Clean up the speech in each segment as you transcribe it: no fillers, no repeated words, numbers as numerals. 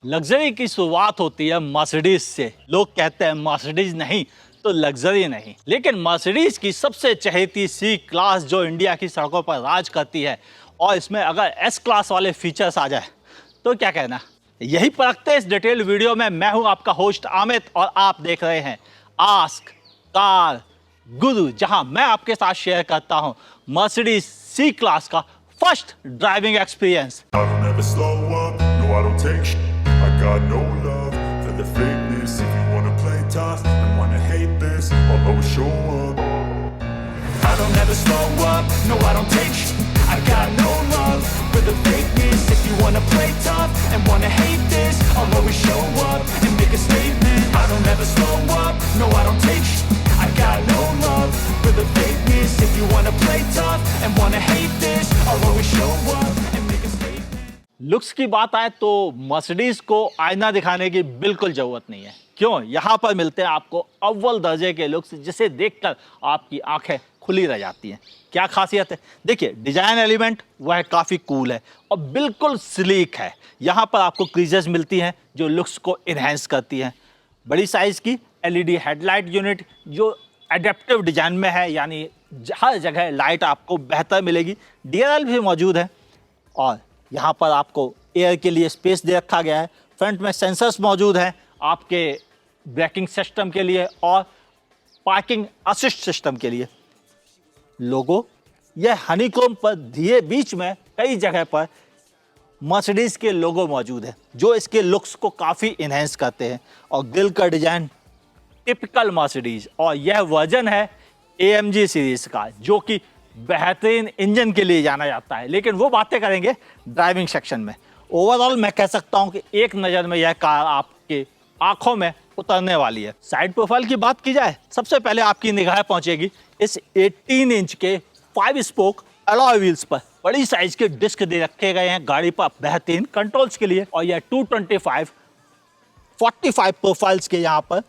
Luxury की शुरुआत होती है मर्सिडीज से। लोग कहते हैं मर्सिडीज नहीं तो लग्जरी नहीं, लेकिन मर्सिडीज की सबसे चहेती सी क्लास जो इंडिया की सड़कों पर राज करती है, और इसमें अगर एस क्लास वाले फीचर्स आ जाए तो क्या कहना। यही परखते इस डिटेल वीडियो में। मैं हूं आपका होस्ट अमित और आप देख रहे हैं आस्क कार गुरु, जहां मैं आपके साथ शेयर करता हूं मर्सिडीज सी क्लास का first driving experience. I don't ever slow up, no I don't take shit. I got no love for the fakeness. If you wanna play tough and wanna hate this, I'll always show up. I don't ever slow up, no I don't take shit. I got no love for the fakeness. If you wanna play tough and wanna hate this, I'll always show up and make a statement. I don't ever slow up, no I don't take shit. I got no love for the fakeness. If you wanna play tough and wanna hate this, I'll always show up and make a statement. Looks की बात आए तो Mercedes को आईना दिखाने की बिल्कुल जरूरत नहीं है। क्यों? यहाँ पर मिलते हैं आपको अव्वल दर्जे के लुक्स, जिसे देखकर आपकी आंखें खुली रह जाती हैं। क्या खासियत है? देखिए, डिजाइन एलिमेंट वह काफ़ी कूल है और बिल्कुल स्लीक है। यहाँ पर आपको क्रीजेस मिलती हैं जो लुक्स को इन्हेंस करती हैं। बड़ी साइज़ की एलईडी हेडलाइट यूनिट जो एडेप्टिव डिजाइन में है, यानी हर जगह लाइट आपको बेहतर मिलेगी। डीआरएल भी मौजूद है और यहाँ पर आपको एयर के लिए स्पेस दे रखा गया है। फ्रंट में सेंसर्स मौजूद हैं आपके ब्रेकिंग सिस्टम के लिए और पार्किंग असिस्ट सिस्टम के लिए। लोगो यह हनीकोम पर दिए बीच में कई जगह पर मर्सिडीज के लोगो मौजूद है जो इसके लुक्स को काफ़ी इन्हेंस करते हैं। और ग्रिल का डिजाइन टिपिकल मर्सिडीज, और यह वर्जन है AMG सीरीज का जो कि बेहतरीन इंजन के लिए जाना जाता है। लेकिन वो बातें करेंगे ड्राइविंग सेक्शन में। ओवरऑल मैं कह सकता हूं कि एक नज़र में यह कार आपके आंखों में उतरने वाली है। साइड प्रोफाइल की बात की जाए, सबसे पहले आपकी निगाह पहुंचेगी इस 18 इंच के 5 स्पोक अलॉय व्हील्स पर। बड़ी साइज के डिस्क दे रखे गए हैं गाड़ी पर बेहतरीन कंट्रोल्स के लिए। और यह 225 45 प्रोफाइल्स के यहाँ पर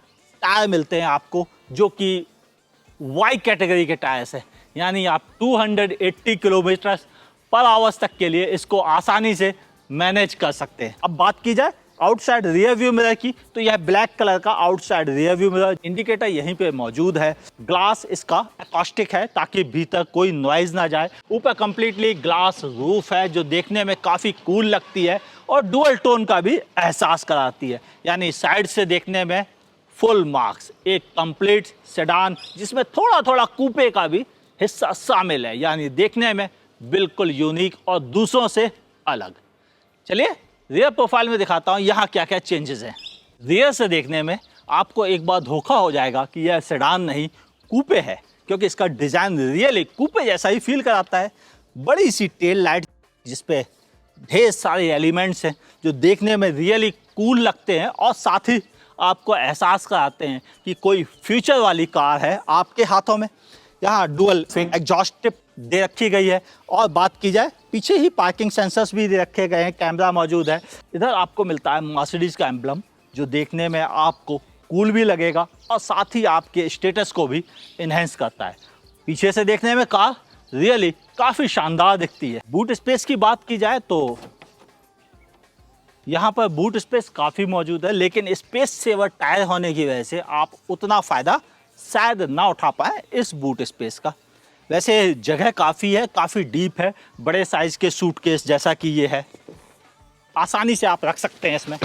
टायर मिलते हैं आपको, जो कि वाई कैटेगरी के टायर्स है, यानी आप 280 किलोमीटर पर आवर्स तक के लिए इसको आसानी से मैनेज कर सकते हैं। अब बात की जाए आउटसाइड रियर व्यू मिरर की, तो यह ब्लैक कलर का outside rear view mirror indicator यहीं पे मौजूद है। ग्लास इसका एकॉस्टिक है ताकि भीतर कोई नॉइज ना जाए। ऊपर कंप्लीटली ग्लास रूफ है जो देखने में काफ़ी कूल लगती है और डुअल टोन का भी एहसास कराती है, यानी साइड से देखने में फुल मार्क्स। एक कंप्लीट सेडान जिसमें थोड़ा थोड़ा कूपे का भी हिस्सा शामिल है, यानी देखने में बिल्कुल यूनिक और दूसरों से अलग। चलिए रियर प्रोफाइल में दिखाता हूँ यहाँ क्या क्या चेंजेस हैं। रियर से देखने में आपको एक बार धोखा हो जाएगा कि यह सेडान नहीं कूपे है, क्योंकि इसका डिज़ाइन रियली कूपे जैसा ही फील कराता है। बड़ी सी टेल लाइट जिसपे ढेर सारे एलिमेंट्स हैं जो देखने में रियली कूल लगते हैं और साथ ही आपको एहसास कराते हैं कि कोई फ्यूचर वाली कार है आपके हाथों में। यहाँ डुअल एग्जॉस्ट टिप दे रखी गई है। और बात की जाए पीछे ही पार्किंग सेंसर्स भी दे रखे गए हैं, कैमरा मौजूद है। इधर आपको मिलता है मर्सिडीज का एम्ब्लम जो देखने में आपको कूल भी लगेगा और साथ ही आपके स्टेटस को भी इन्हेंस करता है। पीछे से देखने में कार रियली काफ़ी शानदार दिखती है। बूट स्पेस की बात की जाए तो यहाँ पर बूट स्पेस काफ़ी मौजूद है, लेकिन स्पेस सेवर टायर होने की वजह से आप उतना फ़ायदा शायद ना उठा पाए इस बूट स्पेस का। वैसे जगह काफ़ी है, काफ़ी डीप है। बड़े साइज़ के सूटकेस जैसा कि ये है आसानी से आप रख सकते हैं इसमें।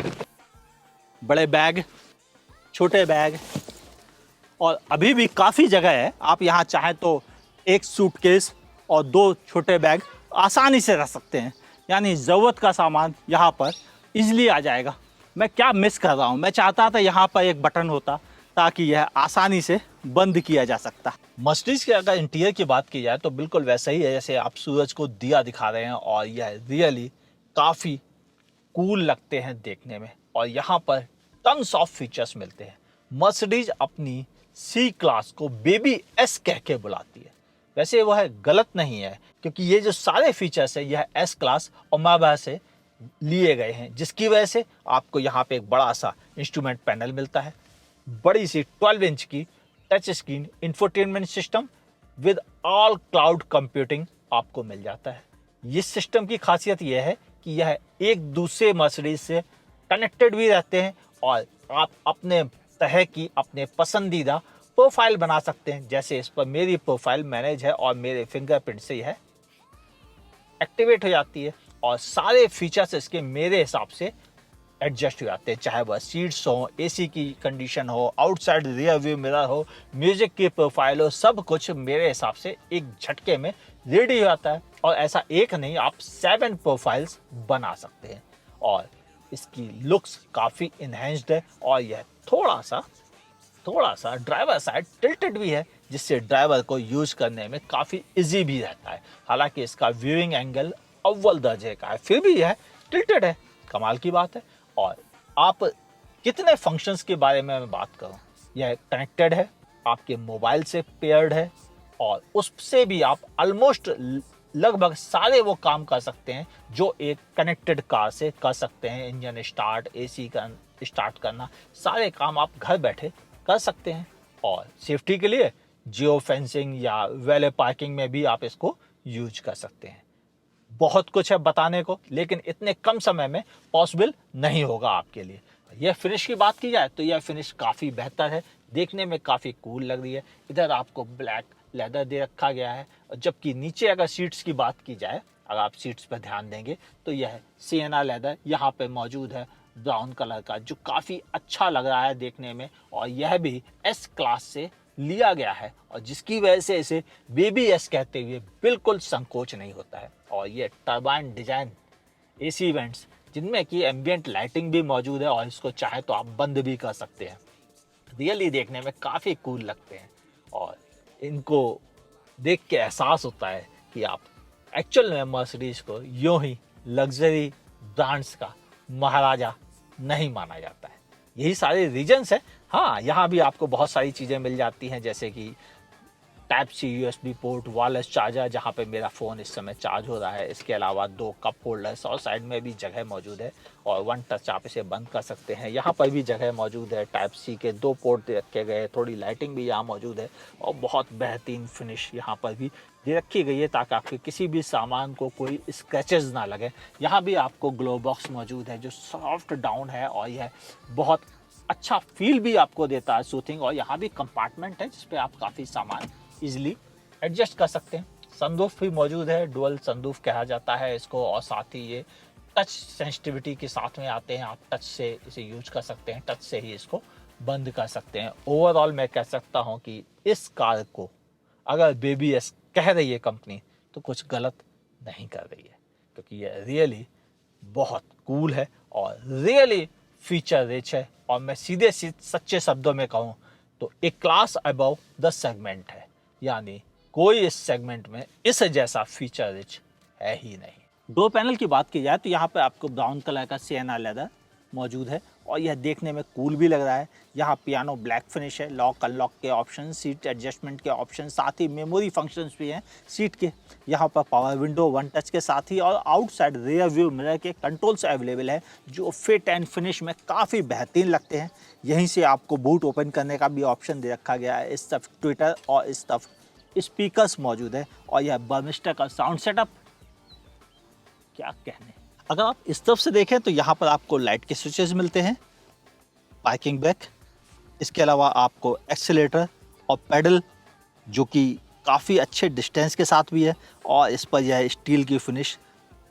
बड़े बैग, छोटे बैग, और अभी भी काफ़ी जगह है। आप यहाँ चाहें तो एक सूटकेस और 2 छोटे बैग आसानी से रख सकते हैं, यानी ज़रूरत का सामान यहाँ पर इजीली आ जाएगा। मैं क्या मिस कर रहा हूँ, मैं चाहता था यहाँ पर एक बटन होता ताकि यह आसानी से बंद किया जा सकता। मर्सिडीज के अगर इंटीरियर की बात की जाए तो बिल्कुल वैसा ही है जैसे आप सूरज को दिया दिखा रहे हैं, और यह रियली काफ़ी कूल लगते हैं देखने में। और यहाँ पर टन्स ऑफ फीचर्स मिलते हैं। मर्सिडीज अपनी सी क्लास को बेबी एस कह के बुलाती है। वैसे वह गलत नहीं है, क्योंकि ये जो सारे फीचर्स है यह एस क्लास और माबा से लिए गए हैं, जिसकी वजह से आपको यहाँ पे एक बड़ा सा इंस्ट्रूमेंट पैनल मिलता है। बड़ी सी 12 इंच की touch screen infotainment system with all cloud computing आपको मिल जाता है। इस सिस्टम की खासियत यह है कि यह एक दूसरे मर्सिडीज से कनेक्टेड भी रहते हैं और आप अपने तरह की अपने पसंदीदा प्रोफाइल बना सकते हैं। जैसे इस पर मेरी प्रोफाइल मैनेज है और मेरे फिंगरप्रिंट से यह एक्टिवेट हो जाती है और सारे फीचर्स इसके मेरे हिसाब से एडजस्ट हो जाते हैं, चाहे वह सीट्स हो, एसी की कंडीशन हो, आउटसाइड रियर व्यू मिरर हो, म्यूजिक की प्रोफाइल हो, सब कुछ मेरे हिसाब से एक झटके में रेडी हो जाता है। और ऐसा एक नहीं, आप 7 प्रोफाइल्स बना सकते हैं और इसकी लुक्स काफ़ी इन्हेंस्ड है और यह थोड़ा सा ड्राइवर साइड टिल्टेड भी है, जिससे ड्राइवर को यूज करने में काफ़ी इजी भी रहता है। हालांकि इसका व्यूइंग एंगल अव्वल दर्जे का है, फिर भी यह टिल्टेड है, कमाल की बात है। और आप कितने फंक्शंस के बारे में मैं बात करूं, यह कनेक्टेड है, आपके मोबाइल से पेयर्ड है और उससे भी आप ऑलमोस्ट लगभग सारे वो काम कर सकते हैं जो एक कनेक्टेड कार से कर सकते हैं। इंजन स्टार्ट, एसी का स्टार्ट करना, सारे काम आप घर बैठे कर सकते हैं। और सेफ्टी के लिए जियो फेंसिंग या वैले पार्किंग में भी आप इसको यूज कर सकते हैं। बहुत कुछ है बताने को, लेकिन इतने कम समय में पॉसिबल नहीं होगा आपके लिए। यह फिनिश की बात की जाए तो यह फिनिश काफ़ी बेहतर है, देखने में काफ़ी कूल लग रही है। इधर आपको ब्लैक लेदर दे रखा गया है, जबकि नीचे अगर सीट्स की बात की जाए, अगर आप सीट्स पर ध्यान देंगे तो यह सिएना लेदर यहाँ पे मौजूद है ब्राउन कलर का, जो काफ़ी अच्छा लग रहा है देखने में। और यह भी एस क्लास से लिया गया है और जिसकी वजह से इसे बेबी एस कहते हुए बिल्कुल संकोच नहीं होता है। और ये टर्बाइन डिजाइन एसी वेंट्स, जिनमें कि एम्बियंट लाइटिंग भी मौजूद है और इसको चाहे तो आप बंद भी कर सकते हैं, रियली देखने में काफ़ी कूल लगते हैं। और इनको देख के एहसास होता है कि आप एक्चुअल में मर्सिडीज को यूं ही लग्जरी ब्रांड्स का महाराजा नहीं माना जाता है। यही सारे रीजंस है। हाँ, यहाँ भी आपको बहुत सारी चीज़ें मिल जाती हैं, जैसे कि type C USB port, wireless charger जहाँ पे मेरा फ़ोन इस समय चार्ज हो रहा है। इसके अलावा 2 कप होल्डर्स और साइड में भी जगह मौजूद है और 1 टच आप इसे बंद कर सकते हैं। यहाँ पर भी जगह मौजूद है, टाइप सी के 2 पोर्ट दे रखे गए, थोड़ी लाइटिंग भी यहाँ मौजूद है और बहुत बेहतरीन फिनिश यहाँ पर भी दे रखी गई है ताकि आपके किसी भी सामान को कोई स्क्रैचेस ना लगे। यहाँ भी आपको ग्लो बॉक्स मौजूद है जो सॉफ्ट डाउन है और यह बहुत अच्छा फील भी आपको देता है, सूथिंग। और यहाँ भी कंपार्टमेंट है जिसपे आप काफ़ी सामान इजीली एडजस्ट कर सकते हैं। सनरूफ भी मौजूद है, डुअल सनरूफ कहा जाता है इसको, और साथ ही ये टच सेंसिटिविटी के साथ में आते हैं। आप टच से इसे यूज कर सकते हैं, टच से ही इसको बंद कर सकते हैं। ओवरऑल मैं कह सकता हूँ कि इस कार को अगर बेबी एस कह रही है कंपनी तो कुछ गलत नहीं कर रही है, क्योंकि ये रियली बहुत कूल है और रियली फीचर रिच है। और मैं सीधे सच्चे शब्दों में कहूँ तो एक क्लास अबव द सेगमेंट है, यानी कोई इस सेगमेंट में इस जैसा फीचर रिच है ही नहीं। डोर पैनल की बात की जाए तो यहाँ पे आपको ब्राउन कलर का सिएना लेदर मौजूद है और यह देखने में कूल भी लग रहा है। यहाँ पियानो ब्लैक फिनिश है, लॉक अनलॉक के ऑप्शन, सीट एडजस्टमेंट के ऑप्शन, साथ ही मेमोरी फंक्शंस भी हैं सीट के। यहाँ पर पावर विंडो 1 टच के साथ ही और आउटसाइड रियर व्यू मिरर के कंट्रोल्स अवेलेबल है जो फिट एंड फिनिश में काफ़ी बेहतरीन लगते हैं। यहीं से आपको बूट ओपन करने का भी ऑप्शन दे रखा गया है। इस तरफ ट्विटर और इस तरफ स्पीकर्स मौजूद है और यह बर्मिस्टर का साउंड सेटअप क्या कहने। अगर आप इस तरफ से देखें तो यहाँ पर आपको लाइट के स्विचेस मिलते हैं, पार्किंग ब्रेक, इसके अलावा आपको एक्सीलेटर और पेडल जो कि काफ़ी अच्छे डिस्टेंस के साथ भी है और इस पर यह स्टील की फिनिश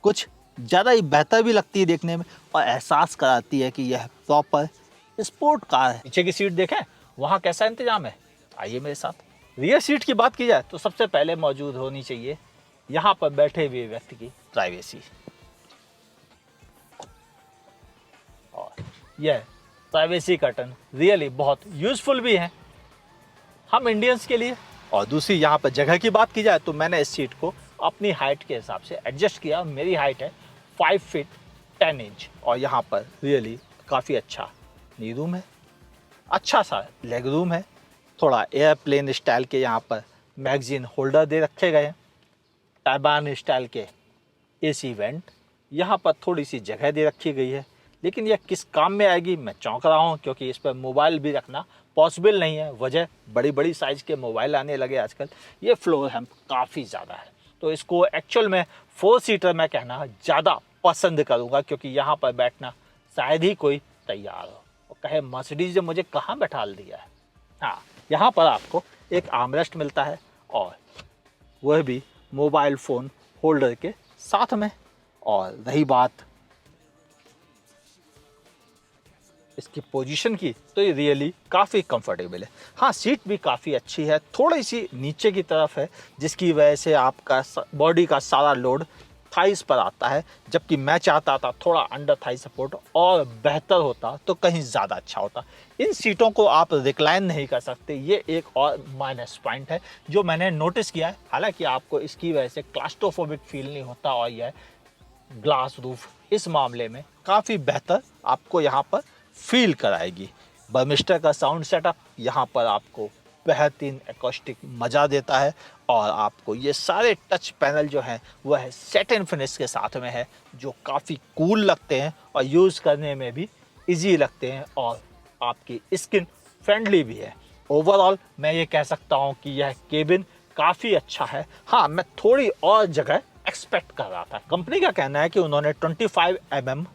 कुछ ज़्यादा ही बेहतर भी लगती है देखने में और एहसास कराती है कि यह प्रॉपर स्पोर्ट कार है। पीछे की सीट देखें वहाँ कैसा इंतजाम है, आइए मेरे साथ। रियर सीट की बात की जाए तो सबसे पहले मौजूद होनी चाहिए यहाँ पर बैठे हुए व्यक्ति की प्राइवेसी। और यह प्राइवेसी कर्टन रियली बहुत यूजफुल भी है हम इंडियंस के लिए। और दूसरी यहाँ पर जगह की बात की जाए तो मैंने इस सीट को अपनी हाइट के हिसाब से एडजस्ट किया। मेरी हाइट है 5 फीट 10 इंच और यहाँ पर रियली काफ़ी अच्छा नी रूम है, अच्छा सा लेग रूम है, थोड़ा एयरप्लेन स्टाइल के यहाँ पर मैगजीन होल्डर दे रखे गए हैं, टर्बाइन स्टाइल के एसी वेंट, यहाँ पर थोड़ी सी जगह दे रखी गई है। लेकिन यह किस काम में आएगी मैं चौंक रहा हूँ, क्योंकि इस पर मोबाइल भी रखना पॉसिबल नहीं है। वजह बड़ी बड़ी साइज़ के मोबाइल आने लगे आजकल। ये फ्लोर हैम्प काफ़ी ज़्यादा है तो इसको एक्चुअल में 4 सीटर मैं कहना ज़्यादा पसंद करूँगा, क्योंकि यहाँ पर बैठना शायद ही कोई तैयार हो और कहे मर्सिडीज ने मुझे कहाँ बैठा दिया है। हाँ, यहाँ पर आपको एक आर्मरेस्ट मिलता है और वह भी मोबाइल फ़ोन होल्डर के साथ में। और रही बात इसकी पोजीशन की, तो ये रियली काफ़ी कंफर्टेबल है। हाँ, सीट भी काफ़ी अच्छी है, थोड़ी सी नीचे की तरफ है, जिसकी वजह से आपका बॉडी का सारा लोड थाइस पर आता है, जबकि मैं चाहता था थोड़ा अंडर थाई सपोर्ट और बेहतर होता तो कहीं ज़्यादा अच्छा होता। इन सीटों को आप रिक्लाइन नहीं कर सकते, ये एक और माइनस पॉइंट है जो मैंने नोटिस किया है। हालांकि आपको इसकी वजह से क्लास्ट्रोफोबिक फील नहीं होता और यह ग्लास रूफ इस मामले में काफ़ी बेहतर आपको यहाँ पर फील कराएगी। बर्मिस्टर का साउंड सेटअप यहाँ पर आपको बेहतरीन एकॉस्टिक मज़ा देता है और आपको ये सारे टच पैनल जो हैं वह है सैटिन फिनिश के साथ में है, जो काफ़ी कूल लगते हैं और यूज़ करने में भी इजी लगते हैं और आपकी स्किन फ्रेंडली भी है। ओवरऑल मैं ये कह सकता हूँ कि यह केबिन काफ़ी अच्छा है। हाँ, मैं थोड़ी और जगह एक्सपेक्ट कर रहा था। कंपनी का कहना है कि उन्होंने 25 mm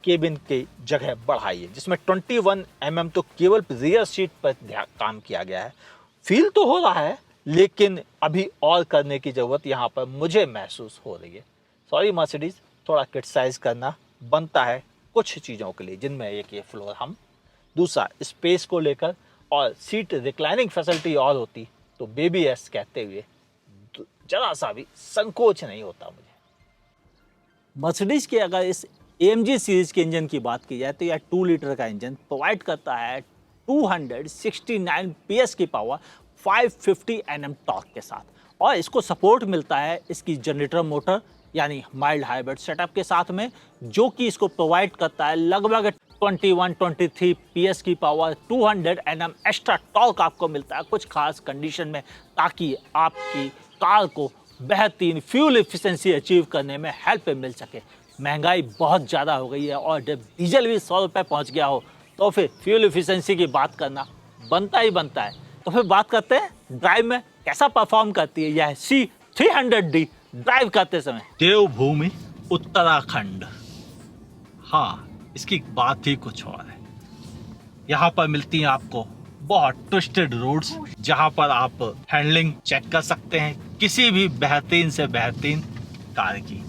केबिन की जगह बढ़ाई है, जिसमें 21 mm तो केवल रियर सीट पर काम किया गया है। फील तो हो रहा है, लेकिन अभी और करने की ज़रूरत यहाँ पर मुझे महसूस हो रही है। सॉरी मर्सिडीज़, थोड़ा क्रिटिसाइज़ करना बनता है कुछ चीज़ों के लिए, जिनमें एक ये फ्लोर हम, दूसरा स्पेस को लेकर, और सीट रिक्लाइनिंग फैसिलिटी और होती तो बेबी एस कहते हुए जरा सा भी संकोच नहीं होता मुझे। मर्सिडीज़ के अगर इस AMG सीरीज़ के इंजन की बात की जाए तो यह 2 लीटर का इंजन प्रोवाइड करता है 269 PS की पावर 550 Nm टॉर्क के साथ, और इसको सपोर्ट मिलता है इसकी जनरेटर मोटर यानी माइल्ड हाइब्रिड सेटअप के साथ में, जो कि इसको प्रोवाइड करता है लगभग 21-23 PS की पावर। 200 Nm एक्स्ट्रा टॉर्क आपको मिलता है कुछ खास कंडीशन में, ताकि आपकी कार को बेहतरीन फ्यूल एफिशिएंसी अचीव करने में हेल्प मिल सके। महंगाई बहुत ज़्यादा हो गई है और जब डीजल भी 100 रुपये पहुँच गया हो तो फिर फ्यूल एफिशिएंसी की बात करना बनता ही बनता है। तो फिर बात करते हैं ड्राइव में कैसा परफॉर्म करती है यह C300D ड्राइव करते समय। देवभूमि उत्तराखंड, हाँ, इसकी बात ही कुछ और है। यहाँ पर मिलती हैं आपको बहुत ट्विस्टेड रोड्स, जहाँ पर आप हैंडलिंग चेक कर सकते हैं किसी भी बेहतरीन से बेहतरीन कार की,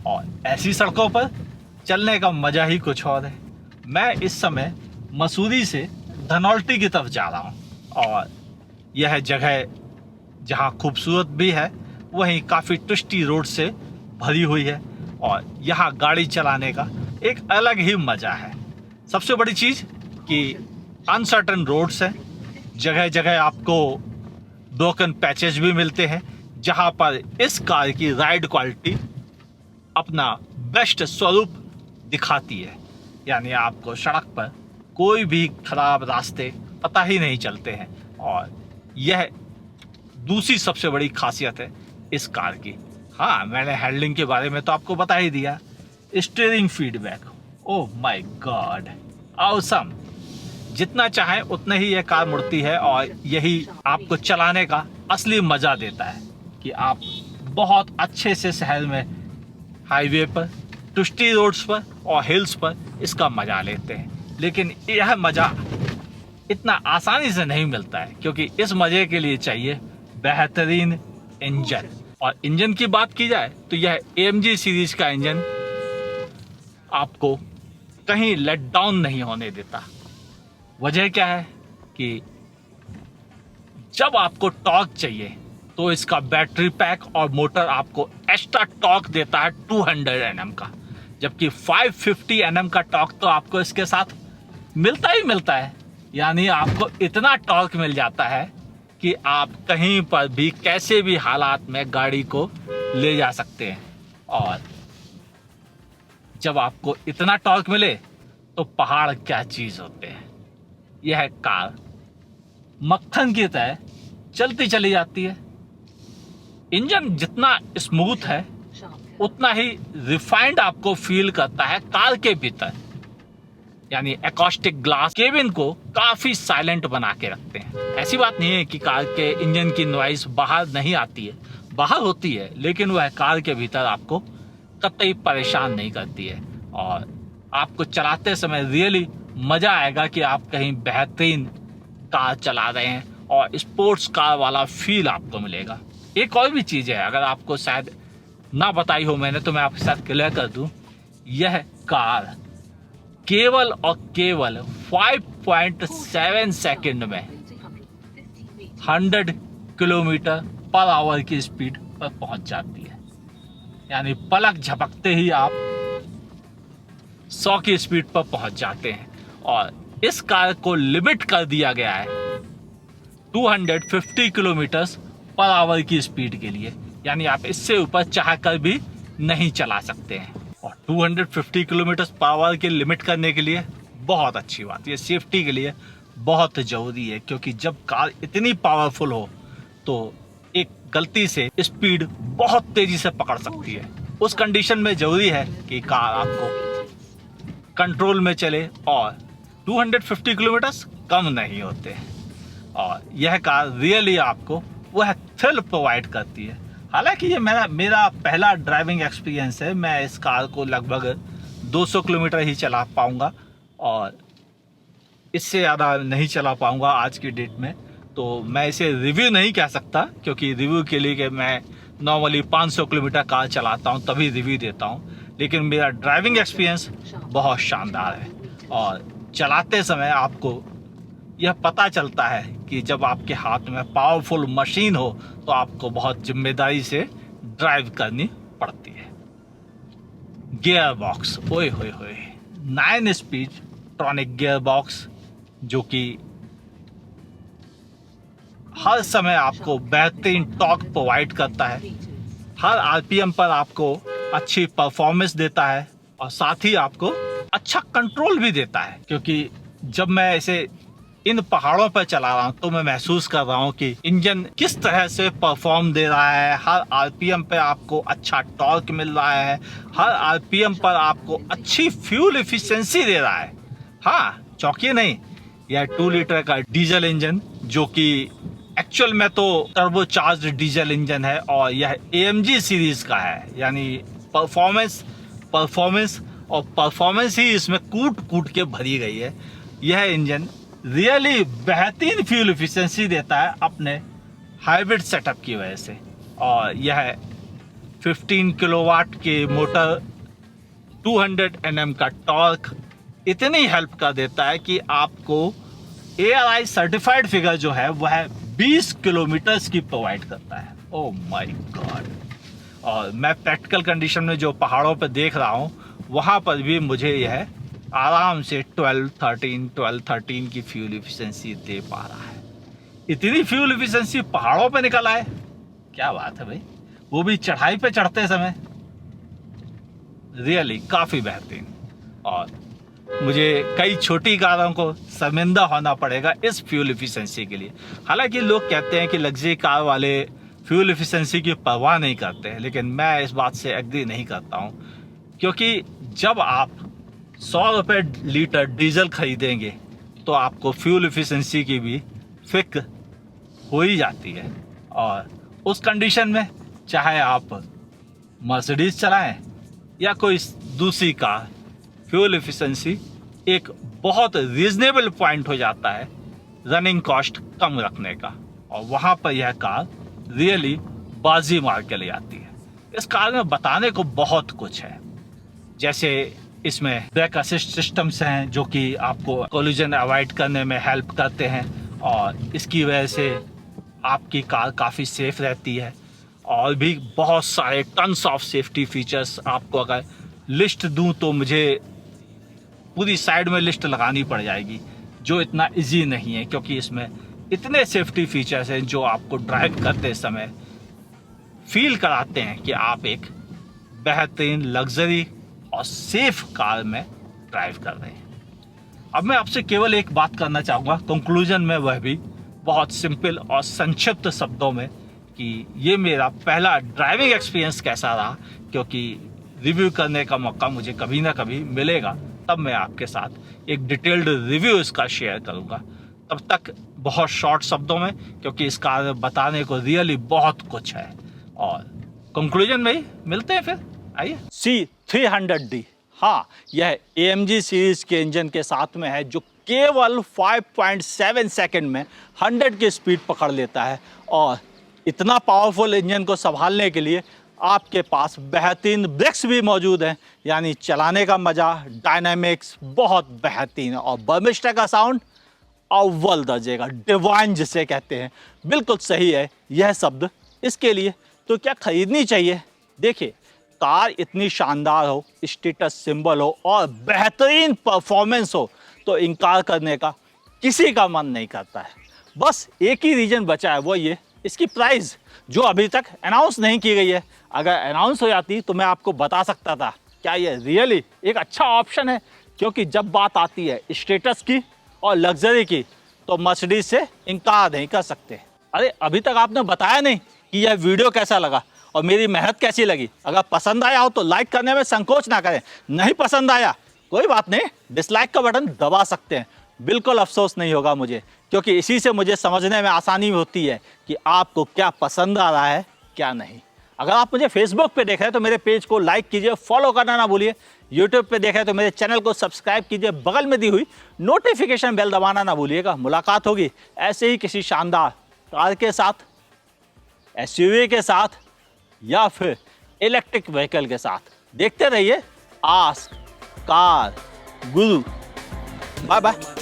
और ऐसी सड़कों पर चलने का मजा ही कुछ और है। मैं इस समय मसूरी से धनौल्टी की तरफ जा रहा हूँ और यह जगह जहाँ खूबसूरत भी है वहीं काफ़ी ट्विस्टी रोड से भरी हुई है और यहाँ गाड़ी चलाने का एक अलग ही मज़ा है। सबसे बड़ी चीज़ कि अनसर्टन रोड्स हैं, जगह जगह आपको ब्रोकन पैचेज भी मिलते हैं, जहाँ पर इस कार की राइड क्वालिटी अपना बेस्ट स्वरूप दिखाती है। यानी आपको सड़क पर कोई भी खराब रास्ते पता ही नहीं चलते हैं, और यह दूसरी सबसे बड़ी खासियत है इस कार की। हाँ, मैंने हैंडलिंग के बारे में तो आपको बता ही दिया। Steering feedback, oh my God, awesome. जितना चाहे उतना ही यह कार मुड़ती है और यही आपको चलाने का असली मज़ा देता है कि आप बहुत अच्छे से शहर में हाईवे पर, ट्विस्टी रोड्स पर और हिल्स पर इसका मज़ा लेते हैं। लेकिन यह मज़ा इतना आसानी से नहीं मिलता है, क्योंकि इस मज़े के लिए चाहिए बेहतरीन इंजन। और इंजन की बात की जाए तो यह AMG सीरीज का इंजन आपको कहीं लेट डाउन नहीं होने देता। वजह क्या है कि जब आपको टॉर्क चाहिए तो इसका बैटरी पैक और मोटर आपको एक्स्ट्रा टॉर्क देता है 200 Nm का, जबकि 550 Nm का टॉर्क तो आपको इसके साथ मिलता ही मिलता है। यानी आपको इतना टॉर्क मिल जाता है कि आप कहीं पर भी कैसे भी हालात में गाड़ी को ले जा सकते हैं। और जब आपको इतना टॉर्क मिले तो पहाड़ क्या चीज़ होते हैं। यह कार मक्खन की तरह चलती चली जाती है। इंजन जितना स्मूथ है उतना ही रिफाइंड आपको फील करता है कार के भीतर। यानी एकॉस्टिक ग्लास केबिन को काफ़ी साइलेंट बना के रखते हैं। ऐसी बात नहीं है कि कार के इंजन की नॉइस बाहर नहीं आती है, बाहर होती है, लेकिन वह कार के भीतर आपको कतई परेशान नहीं करती है। और आपको चलाते समय रियली मज़ा आएगा कि आप कहीं बेहतरीन कार चला रहे हैं और स्पोर्ट्स कार वाला फील आपको मिलेगा। एक और भी चीज़ है, अगर आपको शायद ना बताई हो मैंने तो मैं आपके साथ क्लियर कर दूं, यह कार केवल और केवल 5.7 सेकंड में 100 किलोमीटर पर आवर की स्पीड पर पहुंच जाती है। यानी पलक झपकते ही आप 100 की स्पीड पर पहुंच जाते हैं। और इस कार को लिमिट कर दिया गया है 250 किलोमीटर पर आवर की स्पीड के लिए, यानी आप इससे ऊपर चाहकर भी नहीं चला सकते हैं। और 250 किलोमीटर पर आवर की लिमिट करने के लिए बहुत अच्छी बात, ये सेफ्टी के लिए बहुत ज़रूरी है, क्योंकि जब कार इतनी पावरफुल हो तो एक गलती से स्पीड बहुत तेज़ी से पकड़ सकती है। उस कंडीशन में ज़रूरी है कि कार आपको कंट्रोल में चले और 250 किलोमीटर कम नहीं होते हैं। और यह कार रियली आपको वह थ्रिल प्रोवाइड करती है। हालांकि ये मेरा पहला ड्राइविंग एक्सपीरियंस है, मैं इस कार को लगभग 200 किलोमीटर ही चला पाऊंगा और इससे ज़्यादा नहीं चला पाऊंगा आज की डेट में। तो मैं इसे रिव्यू नहीं कह सकता, क्योंकि रिव्यू के लिए कि मैं नॉर्मली 500 किलोमीटर कार चलाता हूं तभी रिव्यू देता हूं। लेकिन मेरा ड्राइविंग एक्सपीरियंस बहुत शानदार है और चलाते समय आपको यह पता चलता है कि जब आपके हाथ में पावरफुल मशीन हो तो आपको बहुत जिम्मेदारी से ड्राइव करनी पड़ती है। गियर बॉक्स, ओए होए होए, 9 स्पीड ट्रॉनिक गियर बॉक्स जो कि हर समय आपको बेहतरीन टॉर्क प्रोवाइड करता है, हर आरपीएम पर आपको अच्छी परफॉर्मेंस देता है और साथ ही आपको अच्छा कंट्रोल भी देता है। क्योंकि जब मैं इसे इन पहाड़ों पर चला रहा हूँ तो मैं महसूस कर रहा हूँ कि इंजन किस तरह से परफॉर्म दे रहा है। हर आरपीएम पे आपको अच्छा टॉर्क मिल रहा है, हर आरपीएम पर आपको अच्छी फ्यूल एफिशिएंसी दे रहा है। हाँ, चौंकिए नहीं, यह 2 लीटर का डीजल इंजन जो कि एक्चुअल में तो टर्बोचार्ज्ड डीजल इंजन है और यह AMG सीरीज का है, यानी परफॉर्मेंस ही इसमें कूट के भरी गई है। यह इंजन रियली बेहतरीन फ्यूल एफिशिएंसी देता है अपने हाइब्रिड सेटअप की वजह से। और यह 15 किलोवाट के मोटर, 200 Nm का टॉर्क इतनी हेल्प कर देता है कि आपको ARI सर्टिफाइड फिगर जो है वह 20 किलोमीटर की प्रोवाइड करता है। Oh my God. और मैं प्रैक्टिकल कंडीशन में जो पहाड़ों पर देख रहा हूँ वहाँ पर भी मुझे यह आराम से 12-13 की फ्यूल एफिशिएंसी दे पा रहा है। इतनी फ्यूल एफिशिएंसी पहाड़ों पे निकल आए, क्या बात है भाई, वो भी चढ़ाई पे चढ़ते समय, रियली काफ़ी बेहतरीन। और मुझे कई छोटी कारों को शर्मिंदा होना पड़ेगा इस फ्यूल एफिशिएंसी के लिए। हालांकि लोग कहते हैं कि लग्जरी कार वाले फ्यूल एफिशिएंसी की परवाह नहीं करते हैं, लेकिन मैं इस बात से एग्री नहीं करता हूं, क्योंकि जब आप 100 रुपये लीटर डीजल खरीदेंगे तो आपको फ्यूल एफिशिएंसी की भी फिक्र हो ही जाती है। और उस कंडीशन में चाहे आप मर्सिडीज चलाएं या कोई दूसरी कार, फ्यूल एफिशिएंसी एक बहुत रीजनेबल पॉइंट हो जाता है रनिंग कॉस्ट कम रखने का, और वहाँ पर यह कार रियली बाजी मार के ले जाती है। इस कार में बताने को बहुत कुछ है, जैसे इसमें ब्रेक असिस्ट सिस्टम्स हैं जो कि आपको कोलिजन अवॉइड करने में हेल्प करते हैं और इसकी वजह से आपकी कार काफ़ी सेफ रहती है। और भी बहुत सारे टन्स ऑफ सेफ्टी फीचर्स, आपको अगर लिस्ट दूं तो मुझे पूरी साइड में लिस्ट लगानी पड़ जाएगी, जो इतना इजी नहीं है, क्योंकि इसमें इतने सेफ्टी फीचर्स हैं जो आपको ड्राइव करते समय फील कराते हैं कि आप एक बेहतरीन लग्जरी और सेफ कार में ड्राइव कर रहे हैं। अब मैं आपसे केवल एक बात करना चाहूँगा कंक्लूजन में, वह भी बहुत सिंपल और संक्षिप्त शब्दों में, कि ये मेरा पहला ड्राइविंग एक्सपीरियंस कैसा रहा, क्योंकि रिव्यू करने का मौका मुझे कभी ना कभी मिलेगा, तब मैं आपके साथ एक डिटेल्ड रिव्यू इसका शेयर करूँगा। तब तक बहुत शॉर्ट शब्दों में, क्योंकि इस कार में बताने को रियली बहुत कुछ है। और कंक्लूजन में ही मिलते हैं फिर, आइए। C300D हाँ, यह AMG सीरीज के इंजन के साथ में है जो केवल 5.7 सेकंड में 100 की स्पीड पकड़ लेता है। और इतना पावरफुल इंजन को संभालने के लिए आपके पास बेहतरीन ब्रेक्स भी मौजूद हैं, यानी चलाने का मज़ा, डायनामिक्स बहुत बेहतरीन है। और बर्मिस्टर का साउंड अव्वल दर्जे का, डिवाइन जिसे कहते हैं, बिल्कुल सही है यह शब्द इसके लिए। तो क्या खरीदनी चाहिए? देखिए, कार इतनी शानदार हो, स्टेटस सिंबल हो और बेहतरीन परफॉर्मेंस हो तो इनकार करने का किसी का मन नहीं करता है। बस एक ही रीज़न बचा है, वो ये इसकी प्राइस जो अभी तक अनाउंस नहीं की गई है। अगर अनाउंस हो जाती तो मैं आपको बता सकता था क्या ये रियली एक अच्छा ऑप्शन है, क्योंकि जब बात आती है स्टेटस की और लग्जरी की तो मर्सिडीज से इनकार नहीं कर सकते। अरे अभी तक आपने बताया नहीं कि यह वीडियो कैसा लगा और मेरी मेहनत कैसी लगी। अगर पसंद आया हो तो लाइक करने में संकोच ना करें, नहीं पसंद आया कोई बात नहीं, डिसलाइक का बटन दबा सकते हैं, बिल्कुल अफसोस नहीं होगा मुझे, क्योंकि इसी से मुझे समझने में आसानी होती है कि आपको क्या पसंद आ रहा है क्या नहीं। अगर आप मुझे फेसबुक पे देख रहे हैं तो मेरे पेज को लाइक कीजिए, फॉलो करना ना भूलिए। यूट्यूब पे देख रहे हैं तो मेरे चैनल को सब्सक्राइब कीजिए, बगल में दी हुई नोटिफिकेशन बेल दबाना ना भूलिएगा। मुलाकात होगी ऐसे ही किसी शानदार कार के साथ, SUV के साथ या फिर इलेक्ट्रिक व्हीकल के साथ। देखते रहिए ask car guru. Bye bye.